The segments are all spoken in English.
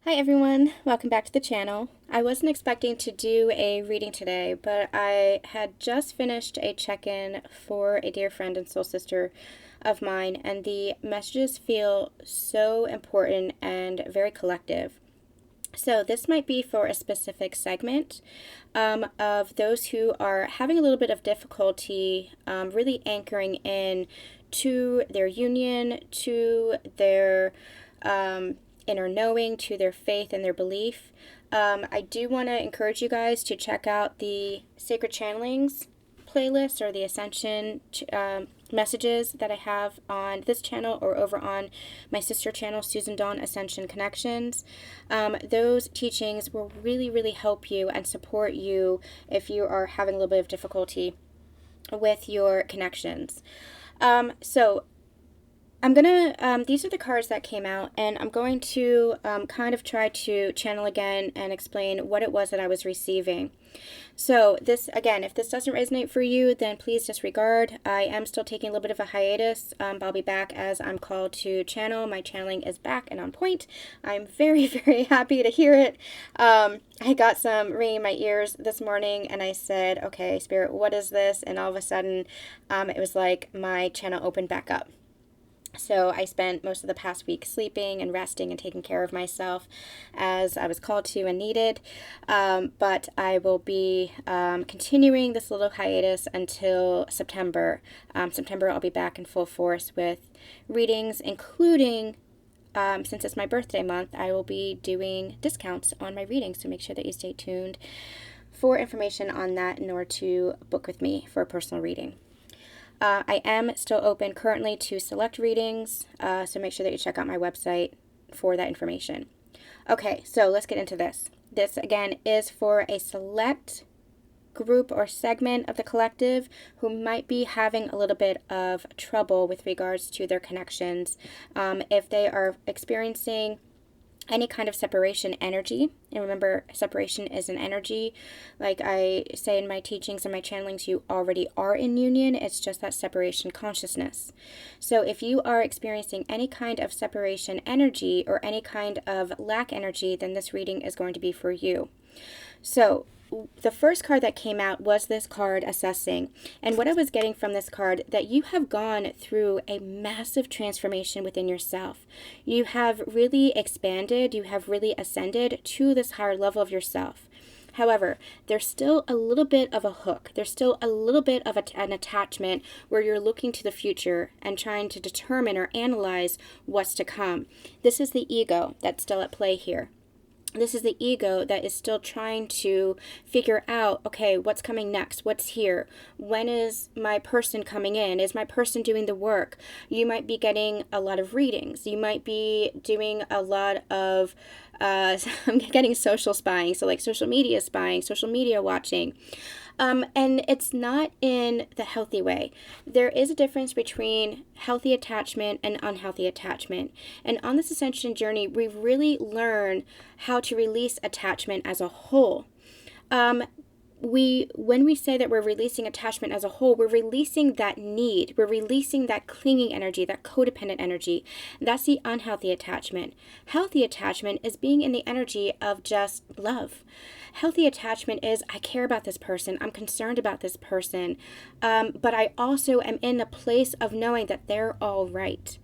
Hi everyone, welcome back to the channel. I wasn't expecting to do a reading today, but I had just finished a check-in for a dear friend and soul sister of mine, and the messages feel so important and very collective. So this might be for a specific segment of those who are having a little bit of difficulty really anchoring in to their union, to their inner knowing, to their faith and their belief. I do want to encourage you guys to check out the Sacred Channelings playlist or the Ascension messages that I have on this channel or over on my sister channel, Susan Dawn Ascension Connections. Those teachings will really help you and support you if you are having a little bit of difficulty with your connections. So I'm gonna, these are the cards that came out, and I'm going to kind of try to channel again and explain what it was that I was receiving. So this, again, if this doesn't resonate for you, then please disregard. I am still taking a little bit of a hiatus, but I'll be back as I'm called to channel. My channeling is back and on point. I'm very happy to hear it. I got some ringing in my ears this morning, and I said, okay, Spirit, what is this? And all of a sudden, it was like my channel opened back up. So I spent most of the past week sleeping and resting and taking care of myself as I was called to and needed. But I will be continuing this little hiatus until September. September I'll be back in full force with readings, including, since it's my birthday month, I will be doing discounts on my readings. So make sure that you stay tuned for information on that in order to book with me for a personal reading. I am still open currently to select readings, so make sure that you check out my website for that information. Okay, so let's get into this. This, again, is for a select group or segment of the collective who might be having a little bit of trouble with regards to their connections. If they are experiencing any kind of separation energy, and remember, separation is an energy. Like I say in my teachings and my channelings, you already are in union. It's just that separation consciousness. So if you are experiencing any kind of separation energy or any kind of lack energy, then this reading is going to be for you. So the first card that came out was this card, Assessing. And what I was getting from this card, that you have gone through a massive transformation within yourself. You have really expanded, you have really ascended to this higher level of yourself. However, there's still a little bit of a hook. There's still a little bit of an attachment where you're looking to the future and trying to determine or analyze what's to come. This is the ego that's still at play here. This is the ego that is still trying to figure out, okay, what's coming next? What's here? When is my person coming in? Is my person doing the work? You might be getting a lot of readings. You might be doing a lot of, I'm getting social spying, so like social media spying, social media watching. And it's not in the healthy way. There is a difference between healthy attachment and unhealthy attachment. And on this ascension journey, we really learn how to release attachment as a whole. When we say that we're releasing attachment as a whole, we're releasing that need. We're releasing that clinging energy, that codependent energy. That's the unhealthy attachment. Healthy attachment is being in the energy of just love. Healthy attachment is, I care about this person. I'm concerned about this person. But I also am in a place of knowing that they're all right,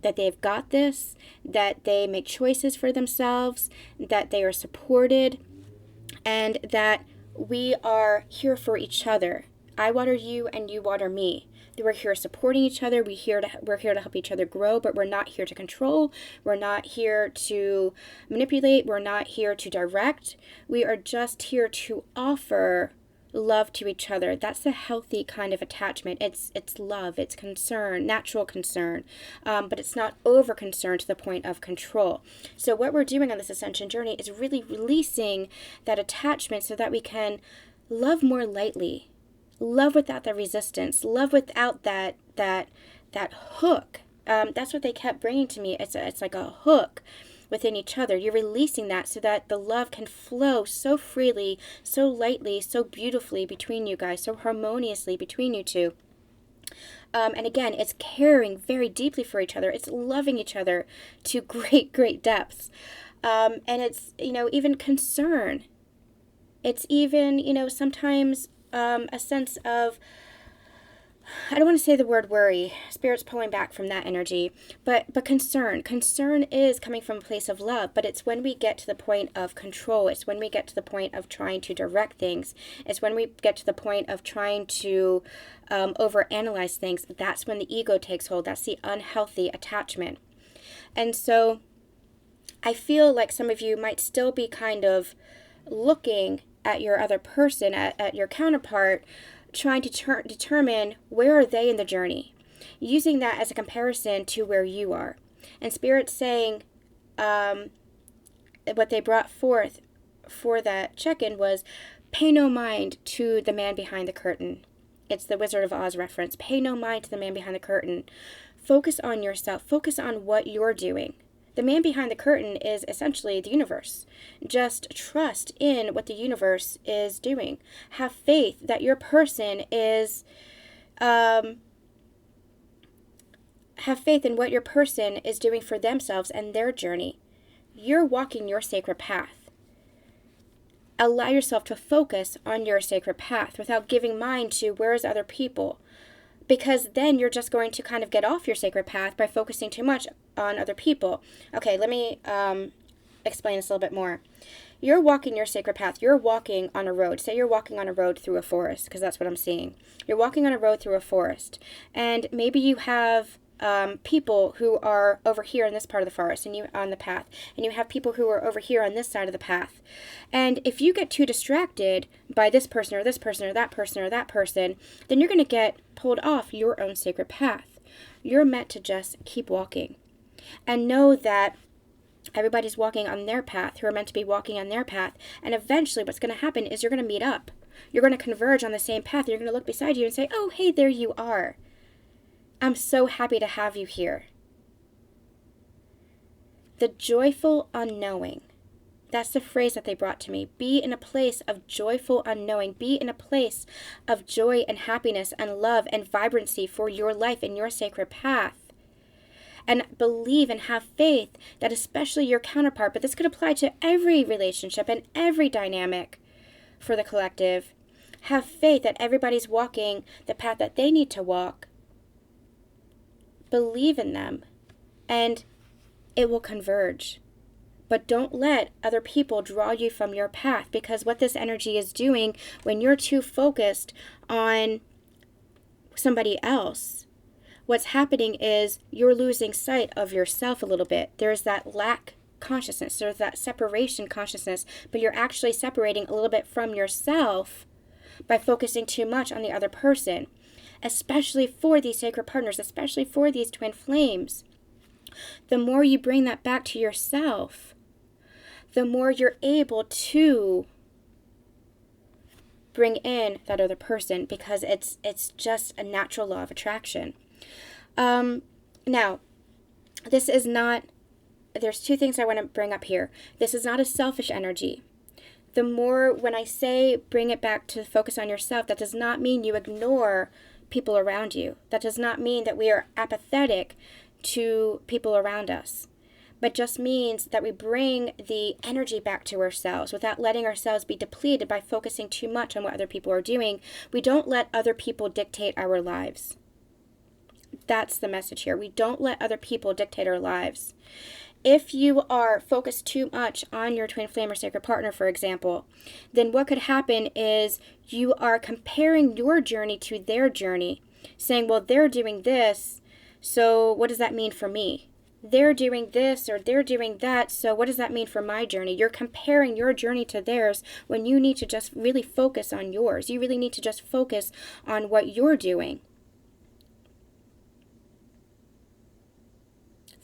that they've got this, that they make choices for themselves, that they are supported, and that we are here for each other. I water you and you water me. We're here supporting each other. We're here to help each other grow, but we're not here to control. We're not here to manipulate. We're not here to direct. We are just here to offer love to each other. That's the healthy kind of attachment. It's love, it's concern, natural concern, but it's not over concern to the point of control. So what we're doing on this ascension journey is really releasing that attachment so that we can love more lightly, love without the resistance, love without that hook. That's what they kept bringing to me. It's like a hook within each other. You're releasing that so that the love can flow so freely, so lightly, so beautifully between you guys, so harmoniously between you two. And again, it's caring very deeply for each other. It's loving each other to great depths. And it's, even concern. It's even, sometimes a sense of, I don't want to say the word worry. Spirit's pulling back from that energy. But concern. Concern is coming from a place of love, but it's when we get to the point of control. It's when we get to the point of trying to direct things. It's when we get to the point of trying to overanalyze things. That's when the ego takes hold. That's the unhealthy attachment. And so I feel like some of you might still be kind of looking at your other person, at your counterpart, trying to determine where are they in the journey, using that as a comparison to where you are. And Spirit's saying what they brought forth for that check-in was, pay no mind to the man behind the curtain. It's the Wizard of Oz reference. Pay no mind to the man behind the curtain. Focus on yourself. Focus on what you're doing. The man behind the curtain is essentially the universe. Just trust in what the universe is doing. Have faith that your person is, have faith in what your person is doing for themselves and their journey. You're walking your sacred path. Allow yourself to focus on your sacred path without giving mind to where's other people. Because then you're just going to kind of get off your sacred path by focusing too much on other people. Okay, let me explain this a little bit more. You're walking your sacred path. You're walking on a road. Say you're walking on a road through a forest, because that's what I'm seeing. You're walking on a road through a forest. And maybe you have people who are over here in this part of the forest and you on the path, and you have people who are over here on this side of the path. And if you get too distracted by this person or this person or that person or that person, then you're going to get pulled off your own sacred path. You're meant to just keep walking and know that everybody's walking on their path who are meant to be walking on their path, and eventually what's going to happen is you're going to meet up. You're going to converge on the same path. You're going to look beside you and say, oh, hey, there you are. I'm so happy to have you here. The joyful unknowing. That's the phrase that they brought to me. Be in a place of joyful unknowing. Be in a place of joy and happiness and love and vibrancy for your life and your sacred path. And believe and have faith that especially your counterpart, but this could apply to every relationship and every dynamic for the collective. Have faith that everybody's walking the path that they need to walk. Believe in them, and it will converge. But don't let other people draw you from your path, because what this energy is doing when you're too focused on somebody else, what's happening is you're losing sight of yourself a little bit. There's that lack consciousness, there's that separation consciousness, but you're actually separating a little bit from yourself by focusing too much on the other person. Especially for these sacred partners, especially for these twin flames. The more you bring that back to yourself, the more you're able to bring in that other person, because it's just a natural law of attraction. Now, this is not, there's two things I want to bring up here. This is not a selfish energy. The more, when I say bring it back to focus on yourself, that does not mean you ignore people around you. That does not mean that we are apathetic to people around us, but just means that we bring the energy back to ourselves without letting ourselves be depleted by focusing too much on what other people are doing. We don't let other people dictate our lives. That's the message here. We don't let other people dictate our lives. If you are focused too much on your twin flame or sacred partner, for example, then what could happen is you are comparing your journey to their journey, saying, well, they're doing this, so what does that mean for me? They're doing this or they're doing that, so what does that mean for my journey? You're comparing your journey to theirs when you need to just really focus on yours. You really need to just focus on what you're doing.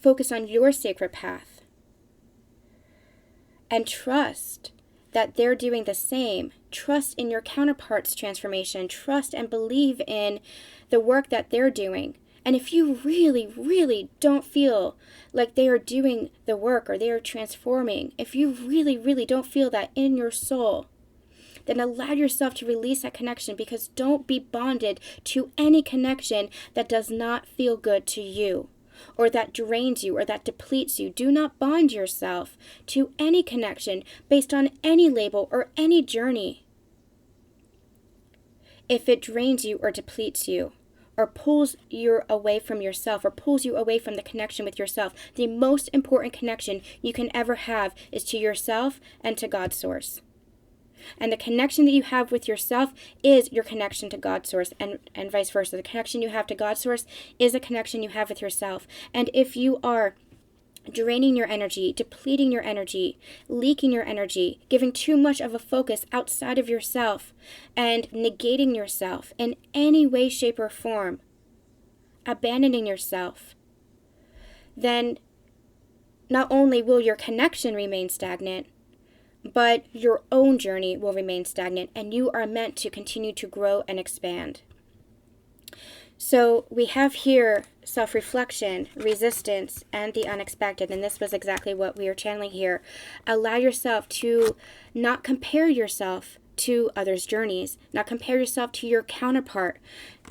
Focus on your sacred path and trust that they're doing the same. Trust in your counterpart's transformation. Trust and believe in the work that they're doing. And if you really, really don't feel like they are doing the work or they are transforming, if you really, really don't feel that in your soul, then allow yourself to release that connection, because don't be bonded to any connection that does not feel good to you. or that drains you or that depletes you. Do not bond yourself to any connection based on any label or any journey. If it drains you or depletes you, or pulls you away from yourself, or pulls you away from the connection with yourself, the most important connection you can ever have is to yourself and to God's source. And the connection that you have with yourself is your connection to God's source, and vice versa. The connection you have to God's source is a connection you have with yourself. And if you are draining your energy, depleting your energy, leaking your energy, giving too much of a focus outside of yourself, and negating yourself in any way, shape, or form, abandoning yourself, then not only will your connection remain stagnant, but your own journey will remain stagnant, and you are meant to continue to grow and expand. So we have here self-reflection, resistance, and the unexpected. And this was exactly what we are channeling here. Allow yourself to not compare yourself to others' journeys. Not compare yourself to your counterpart.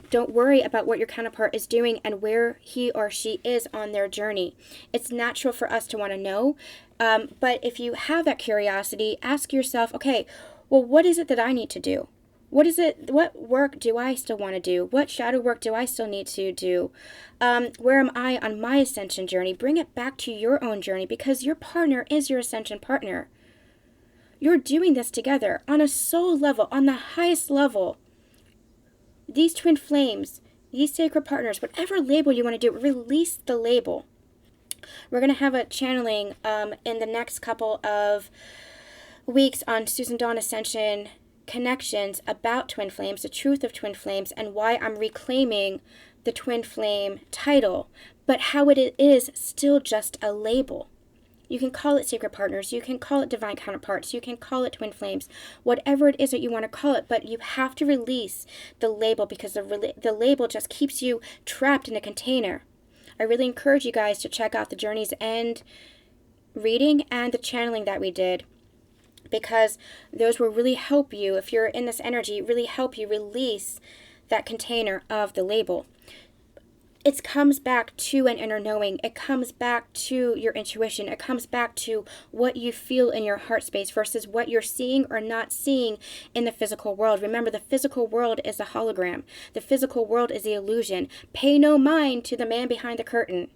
Don't worry about what your counterpart is doing and where he or she is on their journey. It's natural for us to want to know. But if you have that curiosity, ask yourself, okay, well, what is it that I need to do? What work do I still want to do? What shadow work do I still need to do? Where am I on my ascension journey? Bring it back to your own journey, because your partner is your ascension partner. You're doing this together on a soul level, on the highest level. These twin flames, these sacred partners, whatever label you want to do, release the label. We're going to have a channeling in the next couple of weeks on Susan Dawn Ascension connections about twin flames, the truth of twin flames, and why I'm reclaiming the twin flame title, but how it is still just a label. You can call it sacred partners, you can call it divine counterparts, you can call it twin flames, whatever it is that you want to call it, but you have to release the label, because the label just keeps you trapped in a container. I really encourage you guys to check out the Journey's End reading and the channeling that we did, because those will really help you, if you're in this energy, really help you release that container of the label. It comes back to an inner knowing. It comes back to your intuition. It comes back to what you feel in your heart space versus what you're seeing or not seeing in the physical world. Remember, the physical world is a hologram. The physical world is the illusion. Pay no mind to the man behind the curtain.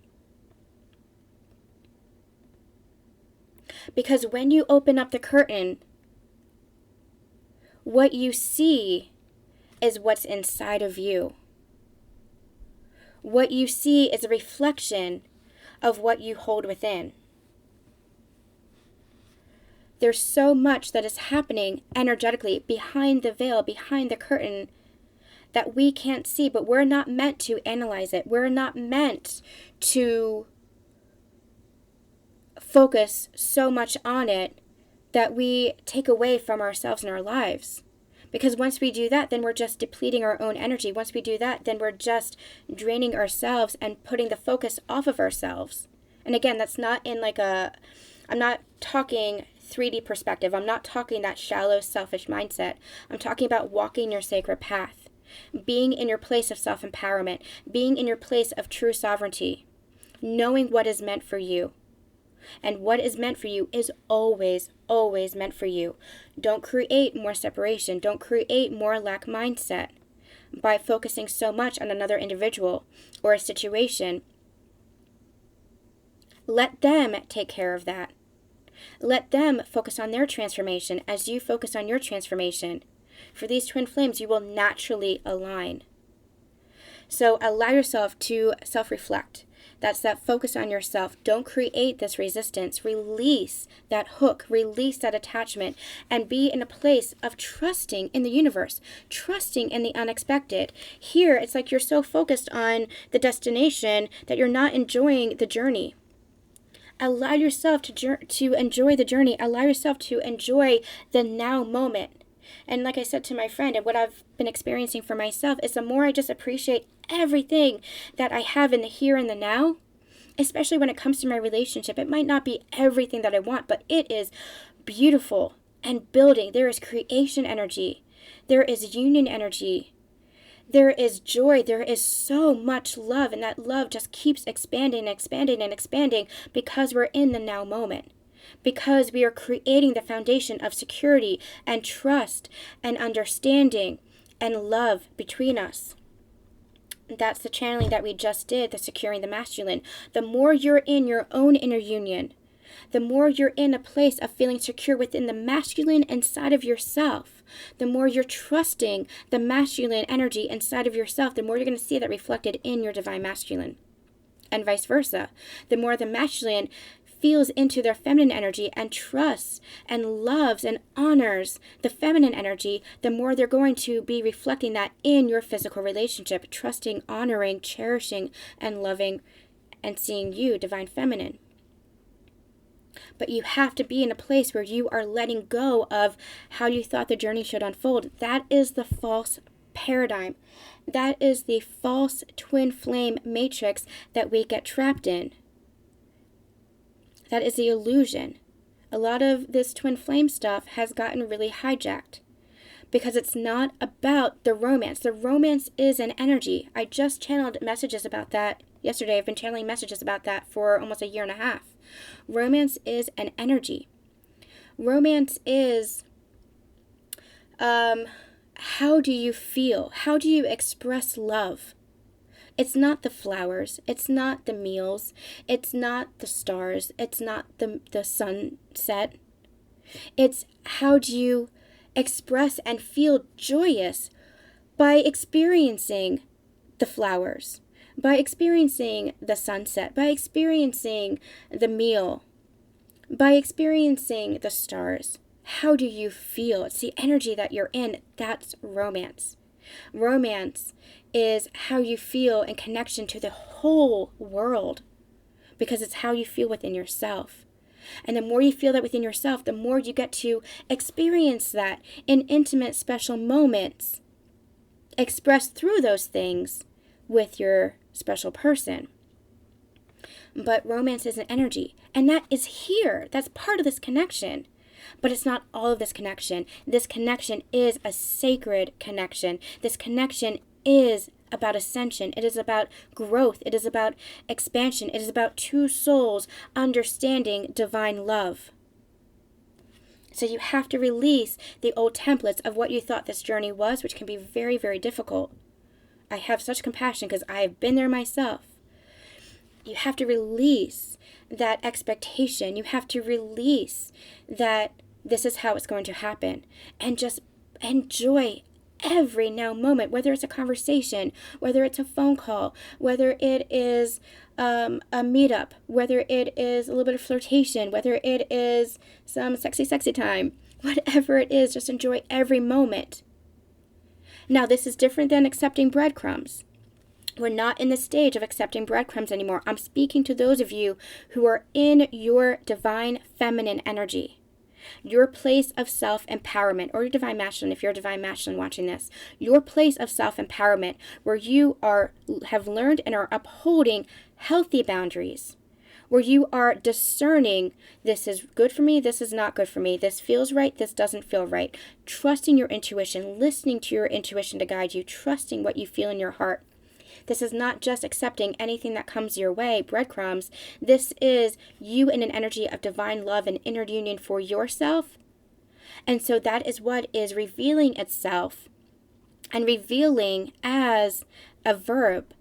Because when you open up the curtain, what you see is what's inside of you. What you see is a reflection of what you hold within. There's so much that is happening energetically behind the veil, behind the curtain, that we can't see, but we're not meant to analyze it. We're not meant to focus so much on it that we take away from ourselves and our lives. Because once we do that, then we're just depleting our own energy. Once we do that, then we're just draining ourselves and putting the focus off of ourselves. And again, that's not in I'm not talking 3D perspective. I'm not talking that shallow, selfish mindset. I'm talking about walking your sacred path, being in your place of self-empowerment, being in your place of true sovereignty, knowing what is meant for you. And what is meant for you is always, always meant for you. Don't create more separation. Don't create more lack mindset by focusing so much on another individual or a situation. Let them take care of that. Let them focus on their transformation as you focus on your transformation. For these twin flames, you will naturally align. So allow yourself to self-reflect. That's that focus on yourself. Don't create this resistance. Release that hook. Release that attachment. And be in a place of trusting in the universe. Trusting in the unexpected. Here, it's like you're so focused on the destination that you're not enjoying the journey. Allow yourself to enjoy the journey. Allow yourself to enjoy the now moment. And like I said to my friend, and what I've been experiencing for myself, is the more I just appreciate everything that I have in the here and the now, especially when it comes to my relationship. It might not be everything that I want, but it is beautiful and building. There is creation energy. There is union energy. There is joy. There is so much love, and that love just keeps expanding, expanding, and expanding because we're in the now moment. Because we are creating the foundation of security and trust and understanding and love between us. That's the channeling that we just did, the securing the masculine. The more you're in your own inner union, the more you're in a place of feeling secure within the masculine inside of yourself, the more you're trusting the masculine energy inside of yourself, the more you're going to see that reflected in your divine masculine. And vice versa. The more the masculine feels into their feminine energy and trusts and loves and honors the feminine energy, the more they're going to be reflecting that in your physical relationship, trusting, honoring, cherishing, and loving and seeing you, divine feminine. But you have to be in a place where you are letting go of how you thought the journey should unfold. That is the false paradigm. That is the false twin flame matrix that we get trapped in. That is the illusion. A lot of this twin flame stuff has gotten really hijacked because it's not about the romance. The romance is an energy. I just channeled messages about that yesterday. I've been channeling messages about that for almost a year and a half. Romance is an energy. Romance is how do you feel? How do you express love? It's not the flowers. It's not the meals. It's not the stars. It's not the sunset. It's how do you express and feel joyous by experiencing the flowers, by experiencing the sunset, by experiencing the meal, by experiencing the stars. How do you feel? It's the energy that you're in. That's romance. Romance is how you feel in connection to the whole world, because it's how you feel within yourself. And the more you feel that within yourself, the more you get to experience that in intimate, special moments, expressed through those things with your special person. But romance is an energy, and that is here. That's part of this connection. But it's not all of this connection. This connection is a sacred connection. This connection is about ascension. It is about growth. It is about expansion. It is about two souls understanding divine love. So you have to release the old templates of what you thought this journey was, which can be very, very difficult. I have such compassion because I have been there myself. You have to release that expectation. You have to release that this is how it's going to happen. And just enjoy every now moment, whether it's a conversation, whether it's a phone call, whether it is a meetup, whether it is a little bit of flirtation, whether it is some sexy time, whatever it is, just enjoy every moment. Now, this is different than accepting breadcrumbs. We're not in the stage of accepting breadcrumbs anymore. I'm speaking to those of you who are in your divine feminine energy, your place of self-empowerment, or your divine masculine, if you're a divine masculine watching this, your place of self-empowerment where you have learned and are upholding healthy boundaries, where you are discerning, this is good for me, this is not good for me, this feels right, this doesn't feel right, trusting your intuition, listening to your intuition to guide you, trusting what you feel in your heart. This is not just accepting anything that comes your way, breadcrumbs. This is you in an energy of divine love and inner union for yourself. And so that is what is revealing itself and revealing as a verb,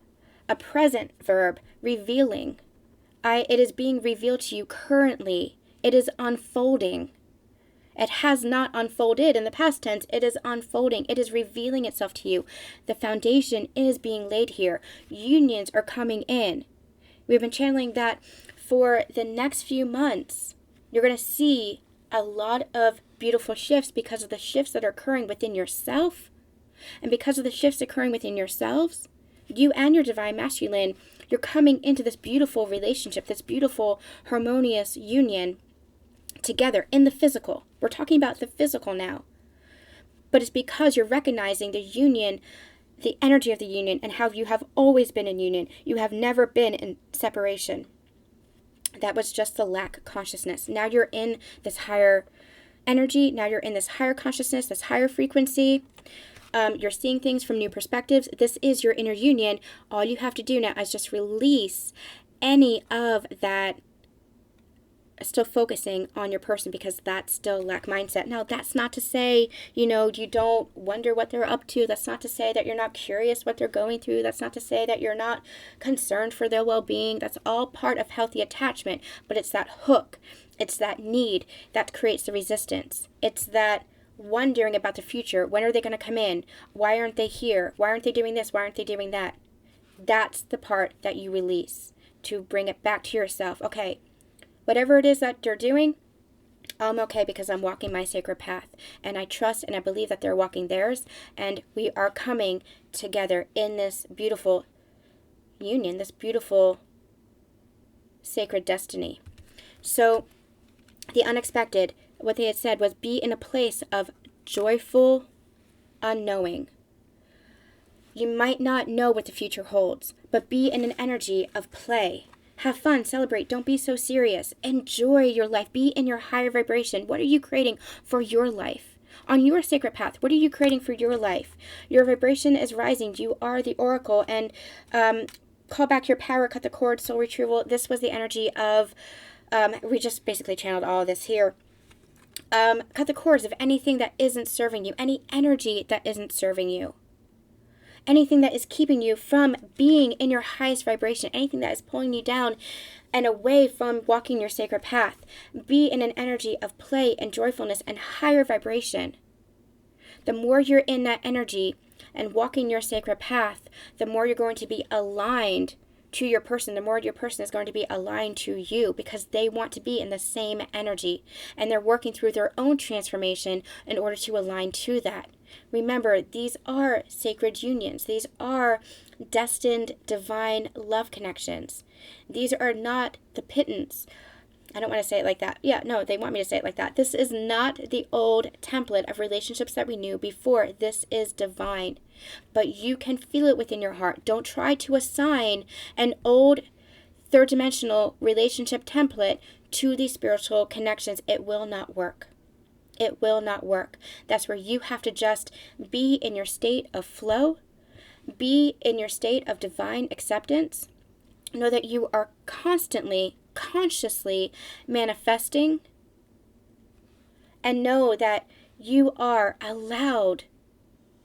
a present verb, revealing. It is being revealed to you currently. It is unfolding. It has not unfolded in the past tense. It is unfolding. It is revealing itself to you. The foundation is being laid here. Unions are coming in. We've been channeling that for the next few months. You're going to see a lot of beautiful shifts because of the shifts that are occurring within yourself. And because of the shifts occurring within yourselves, you and your divine masculine, you're coming into this beautiful relationship, this beautiful harmonious union together in the physical. We're talking about the physical now. But it's because you're recognizing the union, the energy of the union, and how you have always been in union. You have never been in separation. That was just the lack consciousness. Now you're in this higher energy. Now you're in this higher consciousness, this higher frequency. You're seeing things from new perspectives. This is your inner union. All you have to do now is just release any of that still focusing on your person, because that's still lack mindset. Now, that's not to say, you don't wonder what they're up to. That's not to say that you're not curious what they're going through. That's not to say that you're not concerned for their well-being. That's all part of healthy attachment, but it's that hook. It's that need that creates the resistance. It's that wondering about the future. When are they going to come in? Why aren't they here? Why aren't they doing this? Why aren't they doing that? That's the part that you release to bring it back to yourself. Okay, whatever it is that they're doing, I'm okay because I'm walking my sacred path. And I trust and I believe that they're walking theirs. And we are coming together in this beautiful union, this beautiful sacred destiny. So the unexpected, what they had said was, be in a place of joyful unknowing. You might not know what the future holds, but be in an energy of play. Have fun, celebrate, don't be so serious. Enjoy your life, be in your higher vibration. What are you creating for your life? On your sacred path, what are you creating for your life? Your vibration is rising. You are the oracle. And call back your power, cut the cord, soul retrieval. This was the energy of, we just basically channeled all of this here. Cut the cords of anything that isn't serving you, any energy that isn't serving you. Anything that is keeping you from being in your highest vibration, anything that is pulling you down and away from walking your sacred path. Be in an energy of play and joyfulness and higher vibration. The more you're in that energy and walking your sacred path, the more you're going to be aligned to your person, the more your person is going to be aligned to you, because they want to be in the same energy and they're working through their own transformation in order to align to that. Remember, these are sacred unions. These are destined divine love connections. These are not the pittance. I don't want to say it like that. Yeah, no, they want me to say it like that. This is not the old template of relationships that we knew before. This is divine. But you can feel it within your heart. Don't try to assign an old third dimensional relationship template to these spiritual connections. It will not work. It will not work. That's where you have to just be in your state of flow, be in your state of divine acceptance. Know that you are constantly, consciously manifesting, and know that you are allowed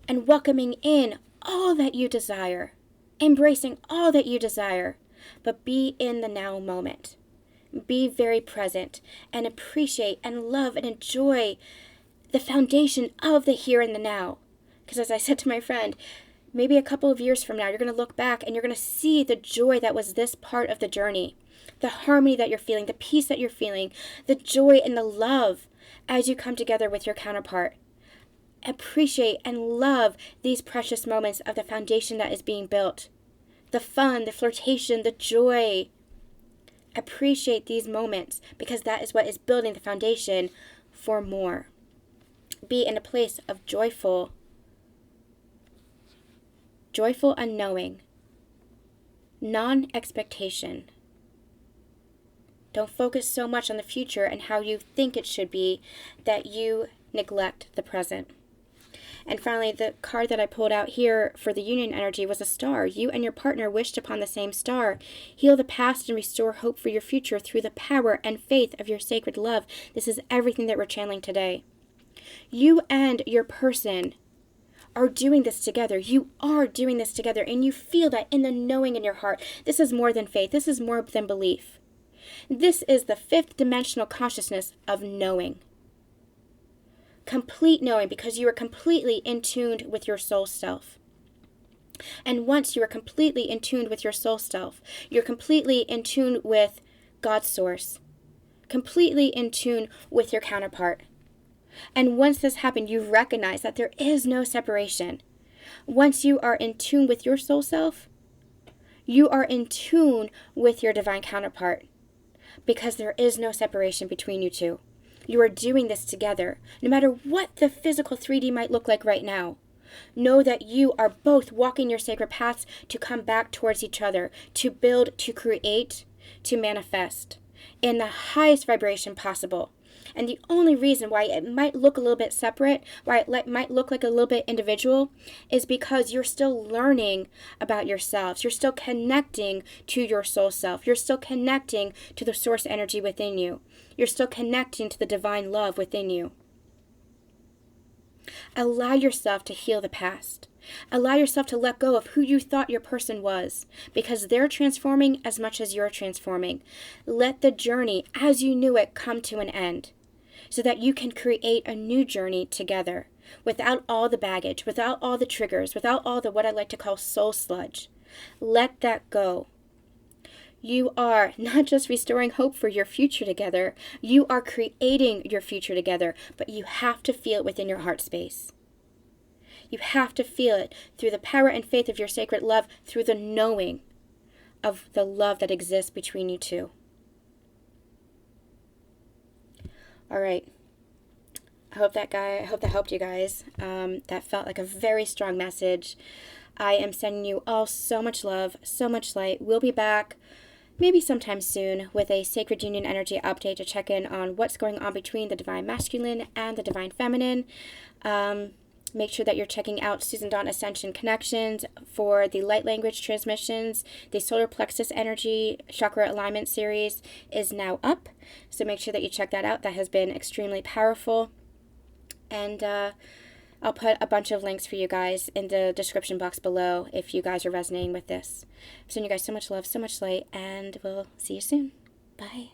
and welcoming in all that you desire, embracing all that you desire, but be in the now moment. Be very present and appreciate and love and enjoy the foundation of the here and the now. Because as I said to my friend, maybe a couple of years from now, you're going to look back and you're going to see the joy that was this part of the journey, the harmony that you're feeling, the peace that you're feeling, the joy and the love as you come together with your counterpart. Appreciate and love these precious moments of the foundation that is being built. The fun, the flirtation, the joy. Appreciate these moments, because that is what is building the foundation for more. Be in a place of joyful unknowing, non-expectation. Don't focus so much on the future and how you think it should be that you neglect the present. And finally, the card that I pulled out here for the union energy was a star. You and your partner wished upon the same star. Heal the past and restore hope for your future through the power and faith of your sacred love. This is everything that we're channeling today. You and your person are doing this together. You are doing this together, and you feel that in the knowing in your heart. This is more than faith. This is more than belief. This is the fifth dimensional consciousness of knowing. Complete knowing, because you are completely in tune with your soul self. And once you are completely in tune with your soul self, you're completely in tune with God's source, completely in tune with your counterpart. And once this happened, you recognize that there is no separation. Once you are in tune with your soul self, you are in tune with your divine counterpart, because there is no separation between you two. You are doing this together, no matter what the physical 3D might look like right now. Know that you are both walking your sacred paths to come back towards each other, to build, to create, to manifest in the highest vibration possible. And the only reason why it might look a little bit separate, why it might look like a little bit individual, is because you're still learning about yourselves. You're still connecting to your soul self. You're still connecting to the source energy within you. You're still connecting to the divine love within you. Allow yourself to heal the past. Allow yourself to let go of who you thought your person was, because they're transforming as much as you're transforming. Let the journey as you knew it come to an end, so that you can create a new journey together, without all the baggage, without all the triggers, without all the what I like to call soul sludge. Let that go. You are not just restoring hope for your future together, you are creating your future together, but you have to feel it within your heart space. You have to feel it through the power and faith of your sacred love, through the knowing of the love that exists between you two. All right. I hope that helped you guys. That felt like a very strong message. I am sending you all so much love, so much light. We'll be back maybe sometime soon with a Sacred Union Energy update to check in on what's going on between the Divine Masculine and the Divine Feminine. Make sure that you're checking out Susan Dawn Ascension Connections for the light language transmissions. The solar plexus energy chakra alignment series is now up, so make sure that you check that out. That has been extremely powerful. And I'll put a bunch of links for you guys in the description box below if you guys are resonating with this. I'm sending you guys so much love, so much light, and we'll see you soon. Bye.